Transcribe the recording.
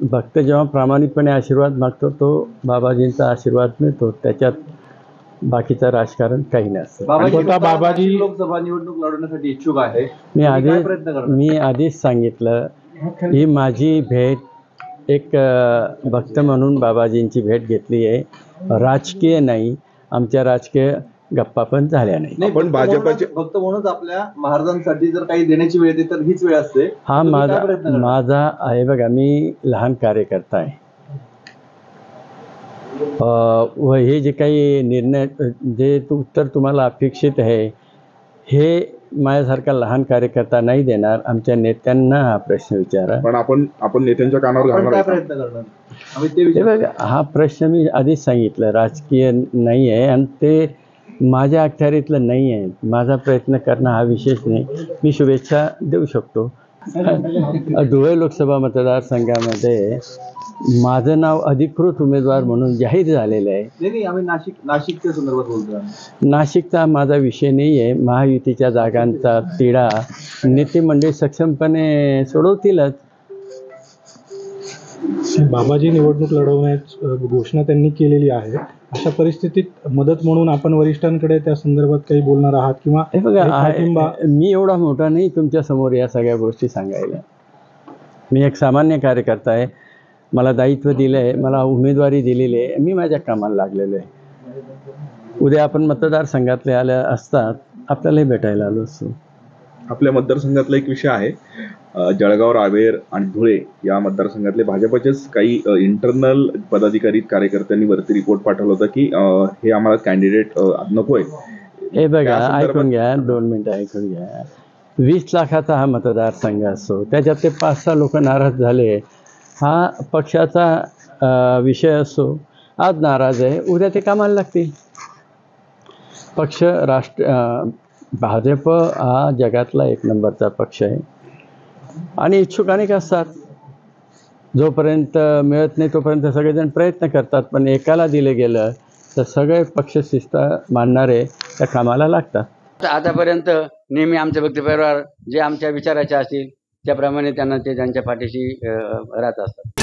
भक्त जेव्हा प्रामाणिकपणे आशीर्वाद मागतो तो बाबाजींचा आशीर्वाद मिळतो, त्याच्यात बाकीचं राजकारण काही नसतं. बाबाजी लोकसभा निवडणूक लढवण्यासाठी इच्छुक आहे. मी आधीच सांगितलं ही माझी भेट एक भक्त म्हणून बाबाजींची भेट घेतली आहे, राजकीय नाही. आमच्या राजकीय गप्पा पण झाल्या नाही. पण भाजपचे भक्त म्हणूनच आपल्या महाराजांसाठी जर काही देण्याची वेळ येते तर हीच वेळ असते. हा माझा आहे बघा, मी लहान कार्यकर्ता आहे. व हे जे काही निर्णय जे उत्तर तुम्हाला अपेक्षित आहे हे माझ्यासारखा लहान कार्यकर्ता नाही देणार. आमच्या नेत्यांना हा प्रश्न विचारा. पण आपण नेत्यांच्या कानावर घालणार काय प्रयत्न करणार आम्ही ते हे बघा, हा प्रश्न मी आधीच सांगितलं राजकीय नाही आहे आणि ते माझ्या अखत्यारीतलं नाही आहे. माझा प्रयत्न करणं हा विशेष नाही. मी शुभेच्छा देऊ शकतो. धुळे लोकसभा मतदारसंघामध्ये माझं नाव अधिकृत उमेदवार म्हणून जाहीर झालेलं आहे. नाही आम्ही नाशिकच्या संदर्भात बोलतोय. नाशिकचा माझा विषय नाही आहे. महायुतीच्या जागांचा तिढा नेते मंडळी सक्षमपणे सोडवतीलच. बाबाजी निवडणूक लढवण्याची घोषणा त्यांनी केलेली आहे. अशा परिस्थितीत मदत म्हणून आपण वरिष्ठांकडे त्या संदर्भात काही बोलणार आहात किंवा हे बघा, मी एवढा मोठा नाही तुमच्या समोर या सगळ्या गोष्टी सांगायला. मी एक सामान्य कार्यकर्ता आहे. मला दायित्व दिलं आहे, मला उमेदवारी दिलेली आहे, मी माझ्या कामाला लागलेलो आहे. उद्या आपण मतदारसंघातले आल्या असतात आपल्यालाही भेटायला आलो असतो. आपल्या मतदारसंघातला एक विषय आहे, जळगाव, रावेर आणि धुळे या मतदारसंघातले भाजपचेच काही इंटरनल पदाधिकारी कार्यकर्त्यांनी वरती रिपोर्ट पाठवला होता की हे आम्हाला कॅन्डिडेट नकोय. हे बघा, ऐकून घ्या, 2 मिनिटं ऐकून घ्या. 20 लाखाचा हा मतदारसंघ असतो, त्याच्यात ते 5-6 लोक नाराज झाले. हा पक्षाचा विषय असो. आज नाराज आहे, उद्या ते कामाला लागतील. पक्ष भाजप हा जगातला 1 नंबरचा पक्ष आहे आणि इच्छुक अनेक असतात. जोपर्यंत मिळत नाही तोपर्यंत सगळेजण प्रयत्न करतात, पण एकाला दिलं गेलं तर सगळे पक्षशिस्त मानणारे त्या कामाला लागतात. आतापर्यंत नेहमी आमचे भक्त परिवार जे आमच्या विचाराचे असतील त्याप्रमाणे त्यांना ते त्यांच्या पाठीशी राहत असतात.